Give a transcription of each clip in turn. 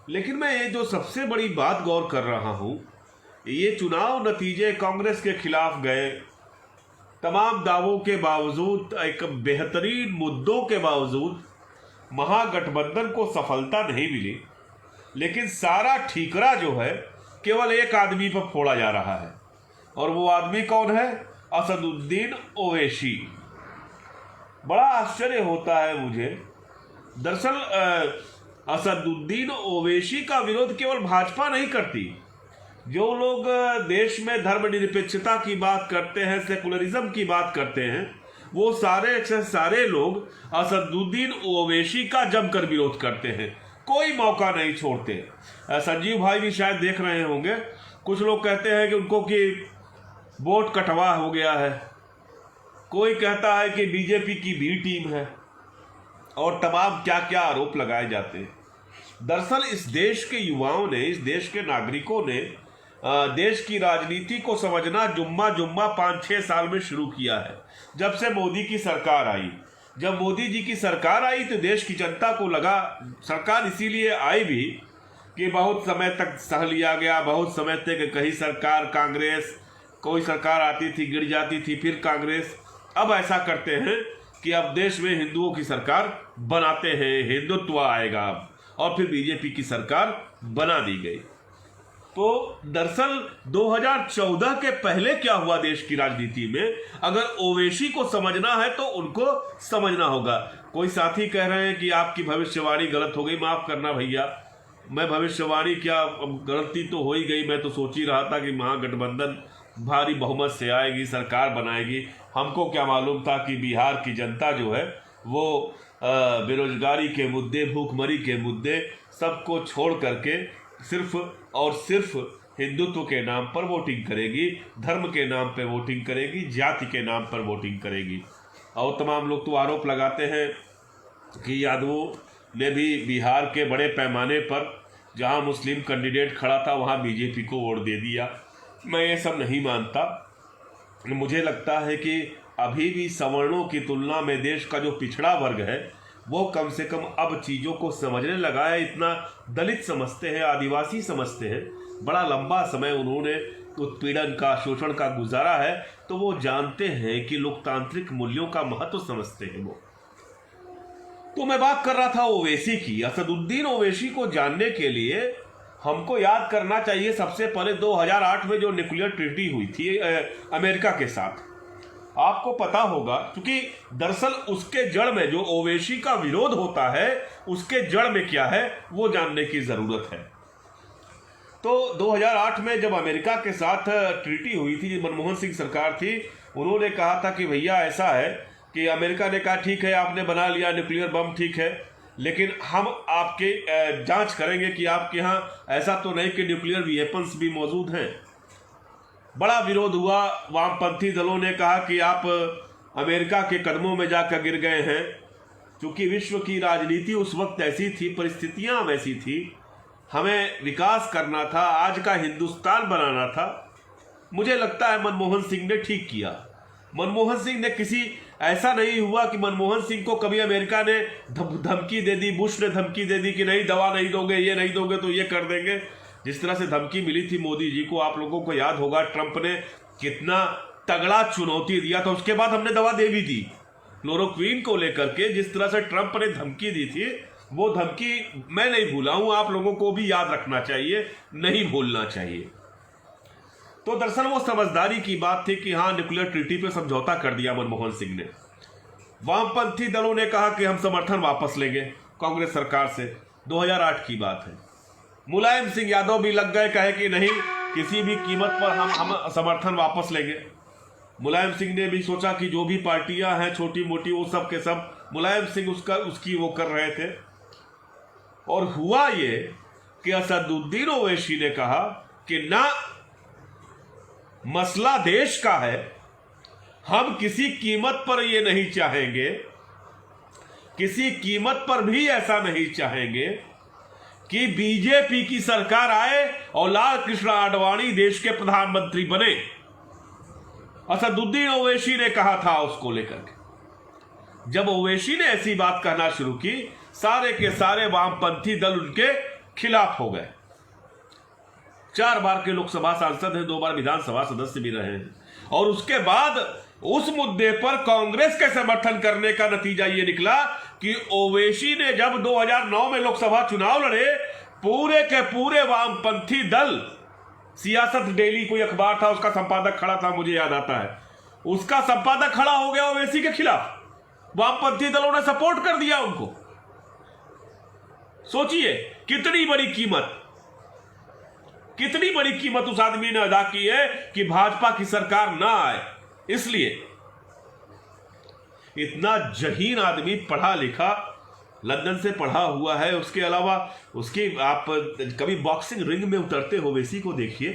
लेकिन मैं ये जो सबसे बड़ी बात गौर कर रहा हूं, ये चुनाव नतीजे कांग्रेस के खिलाफ गए, तमाम दावों के बावजूद, एक बेहतरीन मुद्दों के बावजूद महागठबंधन को सफलता नहीं मिली। लेकिन सारा ठीकरा जो है केवल एक आदमी पर फोड़ा जा रहा है, और वो आदमी कौन है? असदुद्दीन ओवैसी। बड़ा आश्चर्य होता है मुझे। दरअसल असदुद्दीन ओवैसी का विरोध केवल भाजपा नहीं करती। जो लोग देश में धर्मनिरपेक्षता की बात करते हैं, सेकुलरिज्म की बात करते हैं, वो सारे से सारे लोग असदुद्दीन ओवैसी का जमकर विरोध करते हैं, कोई मौका नहीं छोड़ते। संजीव भाई भी शायद देख रहे होंगे, कुछ लोग कहते हैं कि उनको कि वोट कटवा हो गया है, कोई कहता है कि बीजेपी की बी टीम है, और तमाम क्या क्या आरोप लगाए जाते हैं। दरअसल इस देश के युवाओं ने, इस देश के नागरिकों ने देश की राजनीति को समझना जुम्मा जुम्मा 5-6 साल में शुरू किया है, जब से मोदी की सरकार आई। जब मोदी जी की सरकार आई तो देश की जनता को लगा, सरकार इसीलिए आई भी कि बहुत समय तक सह लिया गया, बहुत समय तक कहीं सरकार कांग्रेस, कोई सरकार आती थी गिर जाती थी, फिर कांग्रेस। अब ऐसा करते हैं कि अब देश में हिंदुओं की सरकार बनाते हैं, हिंदुत्व आएगा अब, और फिर बीजेपी की सरकार बना दी गई। तो दरअसल 2014 के पहले क्या हुआ देश की राजनीति में, अगर ओवैसी को समझना है तो उनको समझना होगा। कोई साथी कह रहे हैं कि आपकी भविष्यवाणी गलत हो गई। माफ करना भैया, मैं भविष्यवाणी क्या, गलती तो हो ही गई। मैं तो सोच ही रहा था कि महागठबंधन भारी बहुमत से आएगी, सरकार बनाएगी। हमको क्या मालूम था कि बिहार की जनता जो है वो बेरोजगारी के मुद्दे, भूखमरी के मुद्दे सबको छोड़ करके सिर्फ और सिर्फ हिंदुत्व के नाम पर वोटिंग करेगी, धर्म के नाम पर वोटिंग करेगी, जाति के नाम पर वोटिंग करेगी। और तमाम लोग तो आरोप लगाते हैं कि यादवों ने भी बिहार के बड़े पैमाने पर जहां मुस्लिम कैंडिडेट खड़ा था वहां बीजेपी को वोट दे दिया। मैं ये सब नहीं मानता। मुझे लगता है कि अभी भी सवर्णों की तुलना में देश का जो पिछड़ा वर्ग है वो कम से कम अब चीज़ों को समझने लगा है। इतना दलित समझते हैं, आदिवासी समझते हैं, बड़ा लंबा समय उन्होंने उत्पीड़न का, शोषण का गुजारा है, तो वो जानते हैं कि लोकतांत्रिक मूल्यों का महत्व समझते हैं वो। तो मैं बात कर रहा था ओवैसी की। असदुद्दीन ओवैसी को जानने के लिए हमको याद करना चाहिए सबसे पहले 2008 में जो न्यूक्लियर ट्रीटी हुई थी अमेरिका के साथ। आपको पता होगा, क्योंकि दरअसल उसके जड़ में जो ओवैसी का विरोध होता है उसके जड़ में क्या है वो जानने की जरूरत है। तो 2008 में जब अमेरिका के साथ ट्रीटी हुई थी, मनमोहन सिंह सरकार थी, उन्होंने कहा था कि भैया ऐसा है कि अमेरिका ने कहा ठीक है आपने बना लिया न्यूक्लियर बम, ठीक है, लेकिन हम आपके जांच करेंगे कि आपके यहाँ ऐसा तो नहीं कि न्यूक्लियर वेपन्स भी मौजूद हैं। बड़ा विरोध हुआ। वामपंथी दलों ने कहा कि आप अमेरिका के कदमों में जाकर गिर गए हैं। क्योंकि विश्व की राजनीति उस वक्त ऐसी थी, परिस्थितियां वैसी थी, हमें विकास करना था, आज का हिंदुस्तान बनाना था। मुझे लगता है मनमोहन सिंह ने ठीक किया। मनमोहन सिंह ने ऐसा नहीं हुआ कि मनमोहन सिंह को कभी अमेरिका ने धमकी दे दी, बुश ने धमकी दे दी कि नहीं दवा नहीं दोगे, ये नहीं दोगे तो ये कर देंगे। जिस तरह से धमकी मिली थी मोदी जी को, आप लोगों को याद होगा ट्रंप ने कितना तगड़ा चुनौती दिया था। उसके बाद हमने दवा दे भी दी क्लोरोक्वीन को लेकर के। जिस तरह से ट्रंप ने धमकी दी थी, वो धमकी मैं नहीं भूला हूं, आप लोगों को भी याद रखना चाहिए, नहीं भूलना चाहिए। तो दरअसल वो समझदारी की बात थी कि हाँ न्यूक्लियर ट्रीटी पे समझौता कर दिया मनमोहन सिंह ने। वामपंथी दलों ने कहा कि हम समर्थन वापस लेंगे कांग्रेस सरकार से। 2008 की बात है। मुलायम सिंह यादव भी लग गए, कहे कि नहीं किसी भी कीमत पर हम समर्थन वापस लेंगे। मुलायम सिंह ने भी सोचा कि जो भी पार्टियां हैं छोटी मोटी वो सब के सब, मुलायम सिंह उसकी वो कर रहे थे। और हुआ ये कि असदुद्दीन ओवैसी ने कहा कि ना, मसला देश का है, हम किसी कीमत पर ये नहीं चाहेंगे, किसी कीमत पर भी ऐसा नहीं चाहेंगे कि बीजेपी की सरकार आए और लाल कृष्ण आडवाणी देश के प्रधानमंत्री बने। असदुद्दीन ओवैसी ने कहा था उसको लेकर के। जब ओवैसी ने ऐसी बात कहना शुरू की, सारे के सारे वामपंथी दल उनके खिलाफ हो गए। 4 बार के लोकसभा सांसद हैं, 2 बार विधानसभा सदस्य भी रहे हैं, और उसके बाद उस मुद्दे पर कांग्रेस के समर्थन करने का नतीजा यह निकला कि ओवैसी ने जब 2009 में लोकसभा चुनाव लड़े, पूरे के पूरे वामपंथी दल, सियासत डेली कोई अखबार था, उसका संपादक खड़ा था, मुझे याद आता है, उसका संपादक खड़ा हो गया ओवैसी के खिलाफ। वामपंथी दलों ने सपोर्ट कर दिया उनको। सोचिए कितनी बड़ी कीमत उस आदमी ने अदा की है कि भाजपा की सरकार ना आए। इसलिए इतना जहीन आदमी, पढ़ा लिखा, लंदन से पढ़ा हुआ है, उसके अलावा उसकी आप कभी बॉक्सिंग रिंग में उतरते हो ओवैसी को देखिए,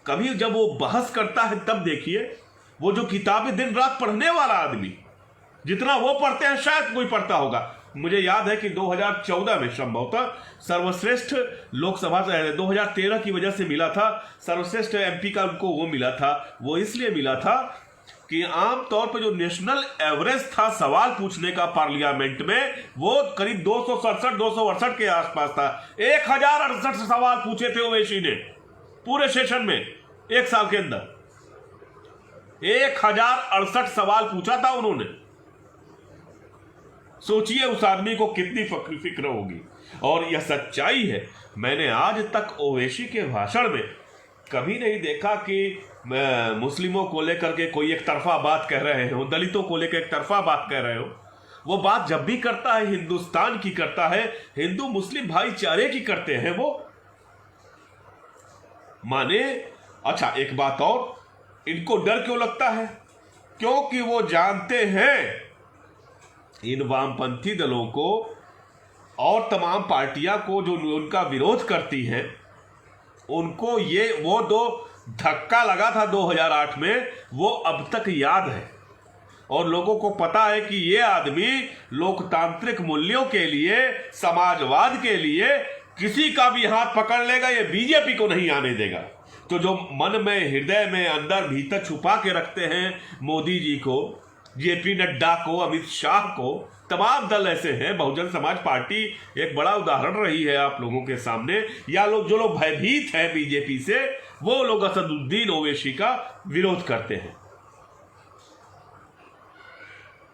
कभी जब वो बहस करता है तब देखिए। वो जो किताबें दिन रात पढ़ने वाला आदमी, जितना वो पढ़ते हैं शायद कोई पढ़ता होगा। मुझे याद है कि 2014 में संभवतः सर्वश्रेष्ठ लोकसभा 2013 की वजह से मिला था, सर्वश्रेष्ठ एमपी का उनको वो मिला था। वो इसलिए मिला था कि आमतौर पर जो नेशनल एवरेज था सवाल पूछने का पार्लियामेंट में, वो करीब 267-268 के आसपास था। 1068 सवाल पूछे थे ओवैसी ने पूरे सेशन में, 1 साल के अंदर 1068 सवाल पूछा था उन्होंने। सोचिए उस आदमी को कितनी फिक्र होगी। और यह सच्चाई है। मैंने आज तक ओवैसी के भाषण में कभी नहीं देखा कि मुस्लिमों को लेकर के कोई एक तरफा बात कह रहे हो, दलितों को लेकर एक तरफा बात कह रहे हो। वो बात जब भी करता है हिंदुस्तान की करता है, हिंदू मुस्लिम भाईचारे की करते हैं वो। माने अच्छा, एक बात और, इनको डर क्यों लगता है? क्योंकि वो जानते हैं इन वामपंथी दलों को और तमाम पार्टियां को जो उनका विरोध करती हैं, उनको वो दो धक्का लगा था 2008 में, वो अब तक याद है। और लोगों को पता है कि ये आदमी लोकतांत्रिक मूल्यों के लिए, समाजवाद के लिए किसी का भी हाथ पकड़ लेगा, ये बीजेपी को नहीं आने देगा। तो जो मन में, हृदय में, अंदर भीतर छुपा के रखते हैं मोदी जी को, जेपी नड्डा को, अमित शाह को, तमाम दल ऐसे हैं। बहुजन समाज पार्टी एक बड़ा उदाहरण रही है आप लोगों के सामने। या जो लोग भयभीत हैं बीजेपी से, वो लोग असदुद्दीन ओवैसी का विरोध करते हैं।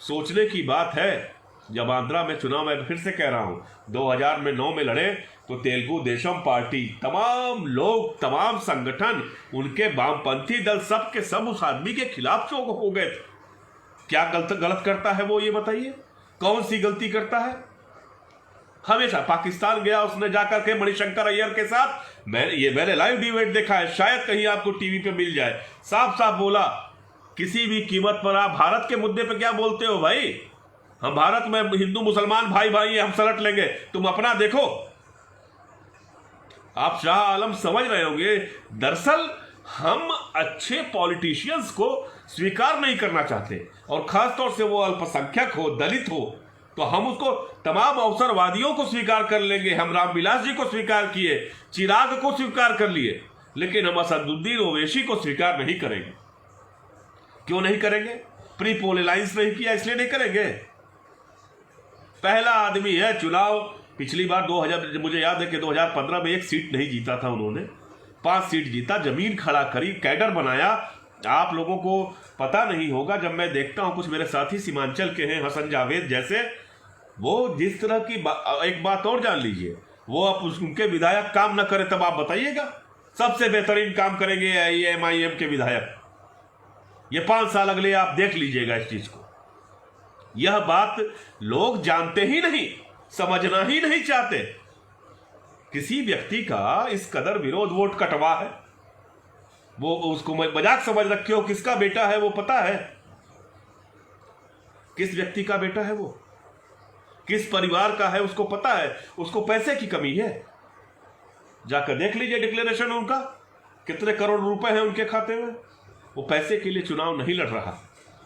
सोचने की बात है। जब आंध्रा में चुनाव, मैं फिर से कह रहा हूं, 2009 में लड़े तो तेलुगु देशम पार्टी, तमाम लोग, तमाम संगठन, उनके वामपंथी दल, सब के सब उस आदमी के खिलाफ हो गए थे। क्या गलत करता है वो, ये बताइए? कौन सी गलती करता है? हमेशा पाकिस्तान गया उसने जाकर के मणिशंकर अय्यर के साथ, मैंने लाइव डिबेट देखा है, शायद कहीं आपको टीवी पे मिल जाए। साफ साफ बोला, किसी भी कीमत पर आप भारत के मुद्दे पे क्या बोलते हो भाई? हम भारत में हिंदू मुसलमान भाई भाई, हम सलट लेंगे, तुम अपना देखो। आप शाह आलम समझ रहे होंगे, दरअसल हम अच्छे पॉलिटिशियंस को स्वीकार नहीं करना चाहते, और खासतौर से वो अल्पसंख्यक हो, दलित हो, तो हम उसको, तमाम अवसरवादियों को स्वीकार कर लेंगे। हम रामविलास जी को स्वीकार किए, चिराग को स्वीकार कर लिए, लेकिन हम असदुद्दीन ओवैसी को स्वीकार नहीं करेंगे। क्यों नहीं करेंगे? प्री पोल अलायंस नहीं किया इसलिए नहीं करेंगे। पहला आदमी है, चुनाव पिछली बार 2000, मुझे याद है कि 2015 में 1 सीट नहीं जीता था उन्होंने, 5 सीट जीता, जमीन खड़ा करी, कैडर बनाया। आप लोगों को पता नहीं होगा, जब मैं देखता हूं कुछ मेरे साथी सीमांचल के हैं, हसन जावेद जैसे, वो जिस तरह की एक बात और जान लीजिए, वो अब उनके विधायक काम ना करें तब आप बताइएगा, सबसे बेहतरीन काम करेंगे MIM के विधायक। ये 5 साल अगले आप देख लीजिएगा इस चीज को। यह बात लोग जानते ही नहीं, समझना ही नहीं चाहते। किसी व्यक्ति का इस कदर विरोध, वोट कटवा है, वो उसको मजाक समझ रखे हो, किसका बेटा है वो पता है? किस व्यक्ति का बेटा है वो, किस परिवार का है उसको पता है। उसको पैसे की कमी है, जाकर देख लीजिए डिक्लेरेशन उनका, कितने करोड़ रुपए हैं उनके खाते में। वो पैसे के लिए चुनाव नहीं लड़ रहा,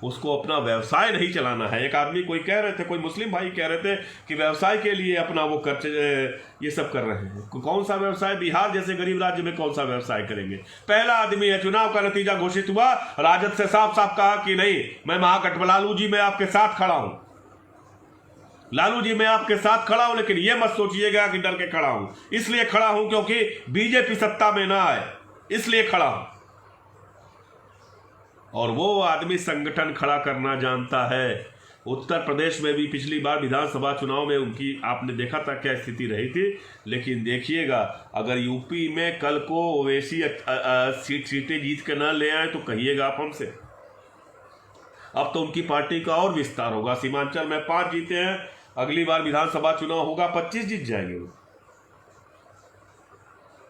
उसको अपना व्यवसाय नहीं चलाना है। एक आदमी कोई कह रहे थे, कोई मुस्लिम भाई कह रहे थे कि व्यवसाय के लिए अपना वो ये सब कर रहे हैं। कौन सा व्यवसाय? बिहार जैसे गरीब राज्य में कौन सा व्यवसाय करेंगे? पहला आदमी है, चुनाव का नतीजा घोषित हुआ, राजद से साफ साफ कहा कि नहीं, मैं महागठबंधन, लालू जी मैं आपके साथ खड़ा हूं। लालू जी मैं आपके साथ खड़ा हूं, लेकिन यह मत सोचिएगा कि डर के खड़ा हूं। इसलिए खड़ा हूं क्योंकि बीजेपी सत्ता में ना आए, इसलिए खड़ा हूं। और वो आदमी संगठन खड़ा करना जानता है। उत्तर प्रदेश में भी पिछली बार विधानसभा चुनाव में उनकी आपने देखा था क्या स्थिति रही थी। लेकिन देखिएगा, अगर यूपी में कल को ओवैसी सीटें जीत के ना ले आए तो कहिएगा आप हमसे। अब तो उनकी पार्टी का और विस्तार होगा। सीमांचल में 5 जीते हैं, अगली बार विधानसभा चुनाव होगा 25 जीत जाएंगे वो।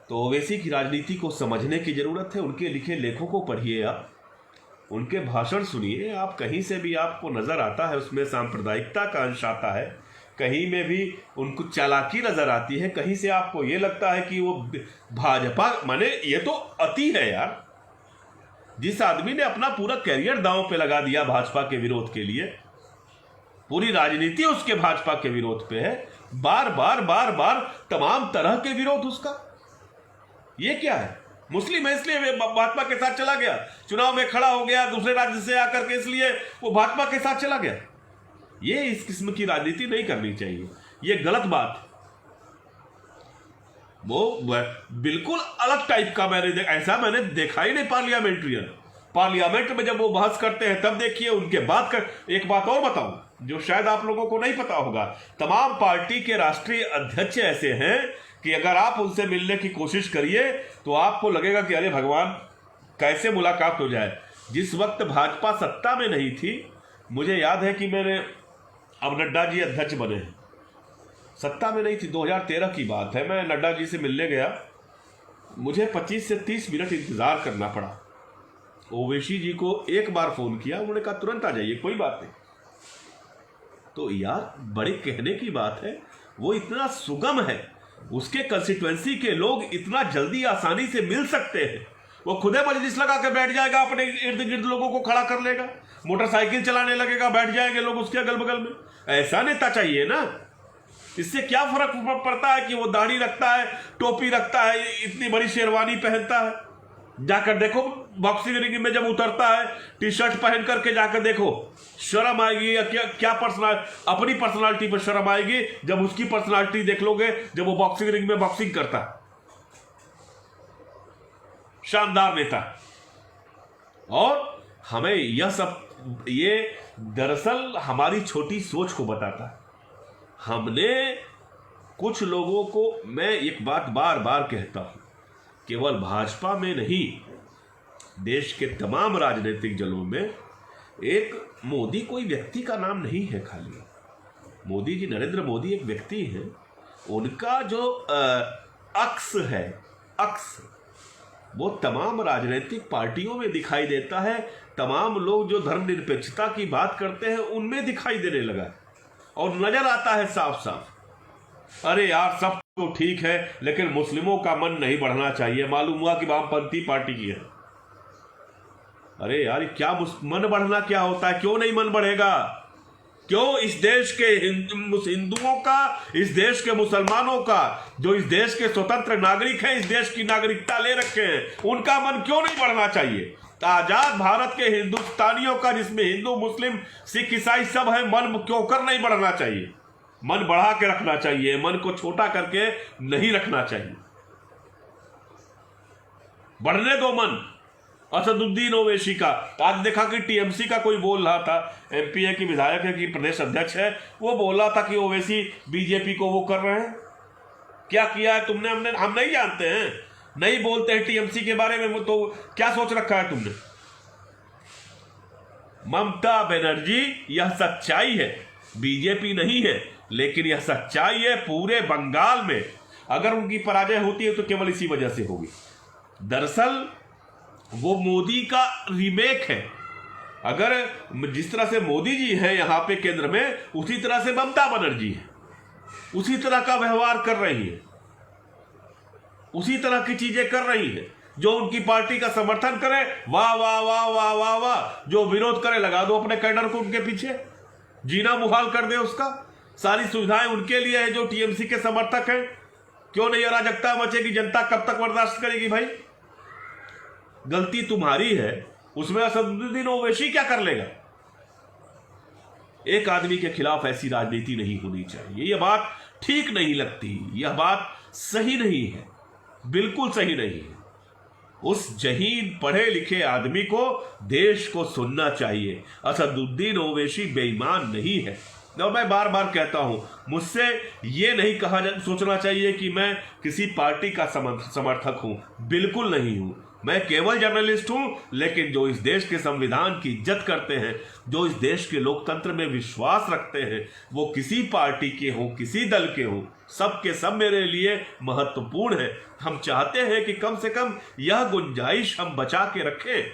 तो ओवैसी की राजनीति को समझने की जरूरत है। उनके लिखे लेखों को पढ़िए, आप उनके भाषण सुनिए। आप कहीं से भी आपको नजर आता है उसमें सांप्रदायिकता का अंश आता है, कहीं में भी उनको चालाकी नजर आती है, कहीं से आपको ये लगता है कि वो भाजपा, माने ये तो अति है यार। जिस आदमी ने अपना पूरा करियर दांव पे लगा दिया भाजपा के विरोध के लिए, पूरी राजनीति उसके भाजपा के विरोध पे है, बार बार बार बार तमाम तरह के विरोध उसका। ये क्या है? मुस्लिम है इसलिए भाजपा के साथ चला गया, चुनाव में खड़ा हो गया दूसरे राज्य से आकर के, इसलिए वो भाजपा के साथ चला गया। ये इस किस्म की राजनीति नहीं करनी चाहिए, ये गलत बात। वो बिल्कुल अलग टाइप का ऐसा मैंने देखा ही नहीं पार्लियामेंट्रियन। पार्लियामेंट में जब वो बहस करते हैं तब देखिए उनके बात कर। एक बात और बताऊं जो शायद आप लोगों को नहीं पता होगा, तमाम पार्टी के राष्ट्रीय अध्यक्ष ऐसे हैं कि अगर आप उनसे मिलने की कोशिश करिए तो आपको लगेगा कि अरे भगवान कैसे मुलाकात हो जाए। जिस वक्त भाजपा सत्ता में नहीं थी, मुझे याद है कि मैंने, अब नड्डा जी अध्यक्ष बने हैं, सत्ता में नहीं थी, 2013 की बात है, मैं नड्डा जी से मिलने गया, मुझे 25 से 30 मिनट इंतजार करना पड़ा। ओवैसी जी को एक बार फोन किया, उन्होंने कहा तुरंत आ जाइए, कोई बात नहीं। तो यार बड़े कहने की बात है, वो इतना सुगम है, उसके कंस्टिट्यूएंसी के लोग इतना जल्दी आसानी से मिल सकते हैं। वो खुदे मजलिस लगा के बैठ जाएगा, अपने इर्द गिर्द लोगों को खड़ा कर लेगा, मोटरसाइकिल चलाने लगेगा, बैठ जाएंगे लोग उसके अगल बगल में। ऐसा नेता चाहिए ना। इससे क्या फर्क पड़ता है कि वो दाढ़ी रखता है, टोपी रखता है, इतनी बड़ी शेरवानी पहनता है। जाकर देखो बॉक्सिंग रिंग में जब उतरता है, टी शर्ट पहन करके जाकर देखो, शर्म आएगी या क्या अपनी पर्सनालिटी पर शर्म आएगी जब उसकी पर्सनालिटी देख लोगे जब वो बॉक्सिंग रिंग में बॉक्सिंग करता है। शानदार नेता। और हमें यह सब, ये दरअसल हमारी छोटी सोच को बताता है। हमने कुछ लोगों को, मैं एक बात बार बार कहता हूं, केवल भाजपा में नहीं, देश के तमाम राजनीतिक दलों में एक मोदी कोई व्यक्ति का नाम नहीं है खाली। मोदी जी, नरेंद्र मोदी एक व्यक्ति है। उनका जो अक्स है, अक्स वो तमाम राजनीतिक पार्टियों में दिखाई देता है। तमाम लोग जो धर्मनिरपेक्षता की बात करते हैं उनमें दिखाई देने लगा और नजर आता है साफ साफ। अरे यार सब तो ठीक है, लेकिन मुस्लिमों का मन नहीं बढ़ना चाहिए। मालूम हुआ कि वामपंथी पार्टी की है। अरे यार क्या मन बढ़ना क्या होता है? क्यों नहीं मन बढ़ेगा? क्यों इस देश के हिंदुओं का, इस देश के मुसलमानों का, जो इस देश के स्वतंत्र नागरिक हैं, इस देश की नागरिकता ले रखे हैं, उनका मन क्यों नहीं बढ़ना चाहिए? आजाद भारत के हिंदुस्तानियों का, जिसमें हिंदू मुस्लिम सिख ईसाई सब है, मन क्यों कर नहीं बढ़ना चाहिए? मन बढ़ा के रखना चाहिए, मन को छोटा करके नहीं रखना चाहिए। बढ़ने दो मन। असदुद्दीन ओवैसी का आज देखा कि टीएमसी का कोई बोल रहा था, एमपीए की विधायक है कि प्रदेश अध्यक्ष है, वो बोल रहा था कि ओवैसी बीजेपी को वो कर रहे हैं। क्या किया है तुमने? हम नहीं जानते हैं, नहीं बोलते हैं टीएमसी के बारे में। तो क्या सोच रखा है तुमने? ममता बनर्जी, यह सच्चाई है, बीजेपी नहीं है, लेकिन यह सच्चाई है पूरे बंगाल में। अगर उनकी पराजय होती है तो केवल इसी वजह से होगी। दरअसल वो मोदी का रीमेक है। अगर जिस तरह से मोदी जी हैं यहां पे केंद्र में, उसी तरह से ममता बनर्जी है, उसी तरह का व्यवहार कर रही है, उसी तरह की चीजें कर रही है। जो उनकी पार्टी का समर्थन करे, वाह वाह वाह वाह वाह वाह, जो विरोध करे लगा दो अपने कैडर को उनके पीछे, जीना मुहाल कर दे उसका। सारी सुविधाएं उनके लिए है जो टीएमसी के समर्थक हैं। क्यों नहीं अराजकता मचेगी? जनता कब तक बर्दाश्त करेगी भाई? गलती तुम्हारी है, उसमें असदुद्दीन ओवैसी क्या कर लेगा? एक आदमी के खिलाफ ऐसी राजनीति नहीं होनी चाहिए। यह बात ठीक नहीं लगती, यह बात सही नहीं है, बिल्कुल सही नहीं है। उस जहीन पढ़े लिखे आदमी को देश को सुनना चाहिए। असदुद्दीन ओवैसी बेईमान नहीं है। और मैं बार बार कहता हूं, मुझसे ये नहीं सोचना चाहिए कि मैं किसी पार्टी का समर्थक हूं, बिल्कुल नहीं हूं। मैं केवल जर्नलिस्ट हूं, लेकिन जो इस देश के संविधान की इज्जत करते हैं, जो इस देश के लोकतंत्र में विश्वास रखते हैं, वो किसी पार्टी के हों, किसी दल के हों, सब के सब मेरे लिए महत्वपूर्ण है। हम चाहते हैं कि कम से कम यह गुंजाइश हम बचा के रखें,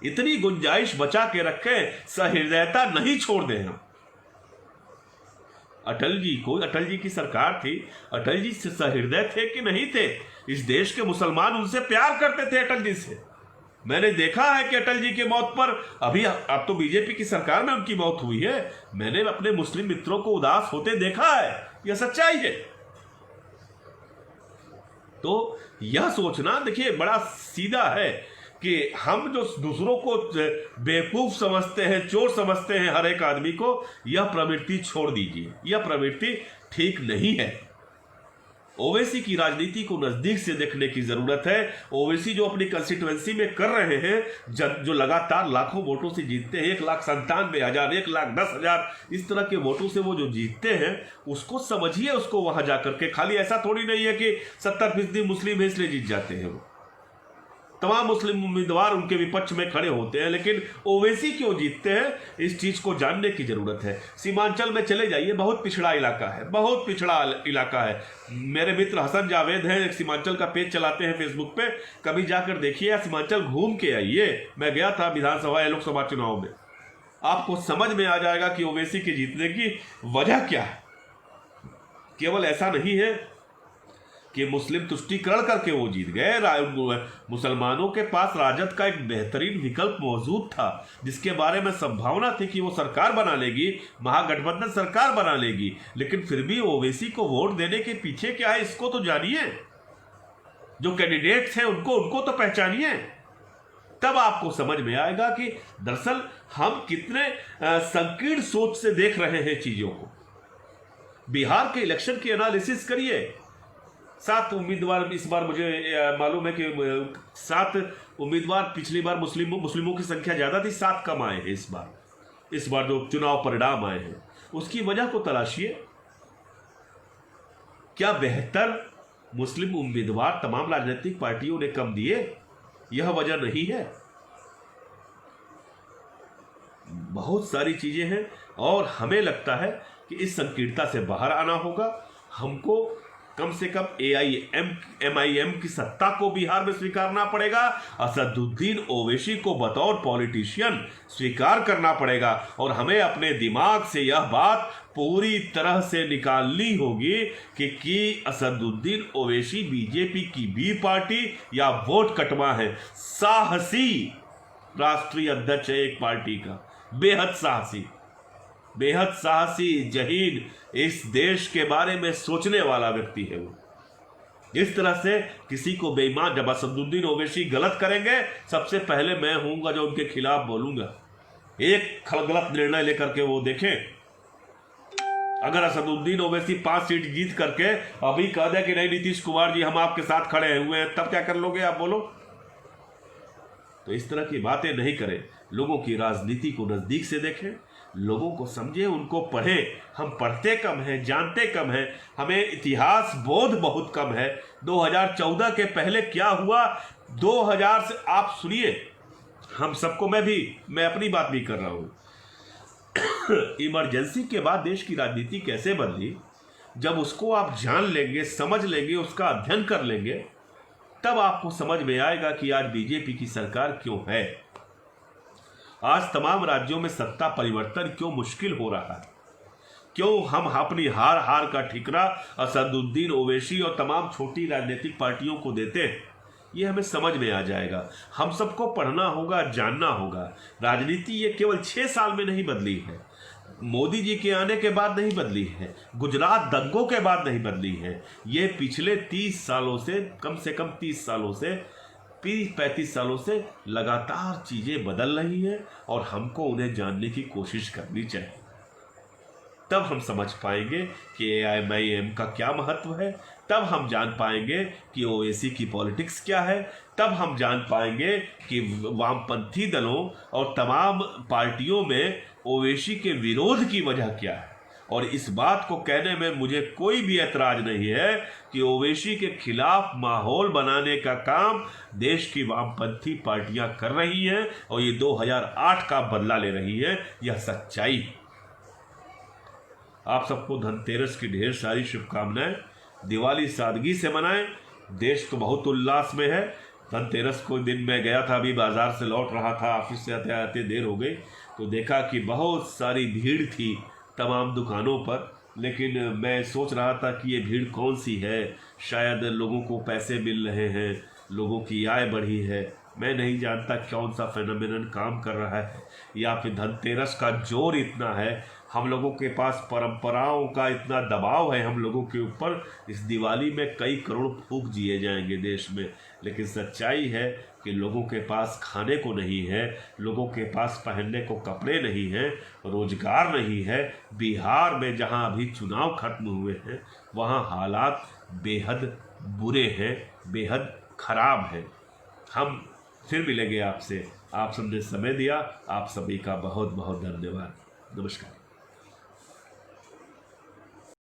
इतनी गुंजाइश बचा के रखें, सहृदयता नहीं छोड़ दें हम। अटल जी की सरकार थी, अटल जी से सहृदय थे कि नहीं थे? इस देश के मुसलमान उनसे प्यार करते थे, अटल जी से। मैंने देखा है कि अटल जी की मौत पर, अभी अब तो बीजेपी की सरकार में उनकी मौत हुई है, मैंने अपने मुस्लिम मित्रों को उदास होते देखा है। यह सच्चाई है। तो यह सोचना देखिए बड़ा सीधा है कि हम जो दूसरों को बेवकूफ समझते हैं, चोर समझते हैं, हर एक आदमी को, यह प्रवृत्ति छोड़ दीजिए। यह प्रवृत्ति ठीक नहीं है। ओवैसी की राजनीति को नजदीक से देखने की जरूरत है। ओवैसी जो अपनी कंस्टिट्यूएंसी में कर रहे हैं, जो लगातार लाखों वोटों से जीतते हैं, 1,97,000, 1,10,000, इस तरह के वोटों से वो जो जीतते हैं, उसको समझिए। उसको वहां जाकर के खाली ऐसा थोड़ी नहीं है कि 70% मुस्लिम है इसलिए जीत जाते हैं। वो तमाम मुस्लिम उम्मीदवार उनके विपक्ष में खड़े होते हैं, लेकिन ओवैसी क्यों जीतते हैं, इस चीज को जानने की जरूरत है। सीमांचल में चले जाइए, बहुत पिछड़ा इलाका है, बहुत पिछड़ा इलाका है। मेरे मित्र हसन जावेद हैं, एक सीमांचल का पेज चलाते हैं फेसबुक पे, कभी जाकर देखिए, सीमांचल घूम के आइए। मैं गया था विधानसभा या लोकसभा चुनाव में, आपको समझ में आ जाएगा कि ओवैसी के जीतने की वजह क्या है। केवल ऐसा नहीं है कि मुस्लिम तुष्टीकरण करके वो जीत गए। मुसलमानों के पास राजद का एक बेहतरीन विकल्प मौजूद था, जिसके बारे में संभावना थी कि वो सरकार बना लेगी, महागठबंधन सरकार बना लेगी, लेकिन फिर भी ओवैसी को वोट देने के पीछे क्या है, इसको तो जानिए। जो कैंडिडेट्स हैं उनको तो पहचानिए, तब आपको समझ में आएगा कि दरअसल हम कितने संकीर्ण सोच से देख रहे हैं चीजों को। बिहार के इलेक्शन की एनालिसिस करिए। 7 उम्मीदवार इस बार, मुझे मालूम है कि 7 उम्मीदवार, पिछली बार मुस्लिमों की संख्या ज्यादा थी, 7 कम आए हैं इस बार जो चुनाव परिणाम आए हैं। उसकी वजह को तलाशिए। क्या बेहतर मुस्लिम उम्मीदवार तमाम राजनीतिक पार्टियों ने कम दिए? यह वजह नहीं है। बहुत सारी चीजें हैं और हमें लगता है कि इस संकीर्णता से बाहर आना होगा। हमको कम से कम MIM की सत्ता को बिहार में स्वीकारना पड़ेगा। असदुद्दीन ओवैसी को बतौर पॉलिटिशियन स्वीकार करना पड़ेगा और हमें अपने दिमाग से यह बात पूरी तरह से निकालनी होगी कि असदुद्दीन ओवैसी बीजेपी की बी पार्टी या वोट कटवा है। साहसी राष्ट्रीय अध्यक्ष है एक पार्टी का, बेहद साहसी, जहीन, इस देश के बारे में सोचने वाला व्यक्ति है वो। इस तरह से किसी को बेईमान, जब असदुद्दीन ओवैसी गलत करेंगे, सबसे पहले मैं हूंगा जो उनके खिलाफ बोलूंगा। एक गलत निर्णय लेकर के वो देखें। अगर असदुद्दीन ओवैसी 5 सीट जीत करके अभी कह दे कि नहीं नीतीश कुमार जी हम आपके साथ खड़े हुए हैं, तब क्या कर लोगे आप? बोलो। तो इस तरह की बातें नहीं करें। लोगों की राजनीति को नजदीक से देखें, लोगों को समझें, उनको पढ़ें। हम पढ़ते कम हैं, जानते कम हैं, हमें इतिहास बोध बहुत कम है। 2014 के पहले क्या हुआ, 2000 से आप सुनिए। हम सबको, मैं अपनी बात भी कर रहा हूं। इमरजेंसी के बाद देश की राजनीति कैसे बदली, जब उसको आप जान लेंगे, समझ लेंगे, उसका अध्ययन कर लेंगे, तब आपको समझ में आएगा कि आज बीजेपी की सरकार क्यों है, आज तमाम राज्यों में सत्ता परिवर्तन क्यों मुश्किल हो रहा है, क्यों हम अपनी हार का ठिकरा असदुद्दीन ओवैसी और तमाम छोटी राजनीतिक पार्टियों को देते हैं। ये हमें समझ में आ जाएगा। हम सबको पढ़ना होगा, जानना होगा। राजनीति ये केवल 6 साल में नहीं बदली है, मोदी जी के आने के बाद नहीं बदली है, गुजरात दंगों के बाद नहीं बदली है। ये पिछले 30 सालों से, कम 30 सालों से 30-35 सालों से लगातार चीज़ें बदल रही हैं और हमको उन्हें जानने की कोशिश करनी चाहिए। तब हम समझ पाएंगे कि AIMIM का क्या महत्व है, तब हम जान पाएंगे कि ओवैसी की पॉलिटिक्स क्या है, तब हम जान पाएंगे कि वामपंथी दलों और तमाम पार्टियों में ओवैसी के विरोध की वजह क्या है। और इस बात को कहने में मुझे कोई भी ऐतराज नहीं है कि ओवैसी के खिलाफ माहौल बनाने का काम देश की वामपंथी पार्टियां कर रही हैं और ये 2008 का बदला ले रही है। यह सच्चाई। आप सबको धनतेरस की ढेर सारी शुभकामनाएं। दिवाली सादगी से मनाएं। देश तो बहुत उल्लास में है। धनतेरस को दिन मैं गया था, अभी बाजार से लौट रहा था, ऑफिस से आते आते देर हो गई, तो देखा कि बहुत सारी भीड़ थी तमाम दुकानों पर। लेकिन मैं सोच रहा था कि ये भीड़ कौन सी है, शायद लोगों को पैसे मिल रहे हैं, लोगों की आय बढ़ी है, मैं नहीं जानता कौन सा फेनोमेनन काम कर रहा है, या फिर धनतेरस का जोर इतना है, हम लोगों के पास परंपराओं का इतना दबाव है हम लोगों के ऊपर। इस दिवाली में कई करोड़ फूंक जिए जाएंगे देश में, लेकिन सच्चाई है कि लोगों के पास खाने को नहीं है, लोगों के पास पहनने को कपड़े नहीं हैं, रोजगार नहीं है। बिहार में जहां अभी चुनाव खत्म हुए हैं वहां हालात बेहद बुरे हैं, बेहद खराब हैं। हम फिर मिलेंगे आपसे। आप सबने समय दिया, आप सभी का बहुत बहुत धन्यवाद। नमस्कार।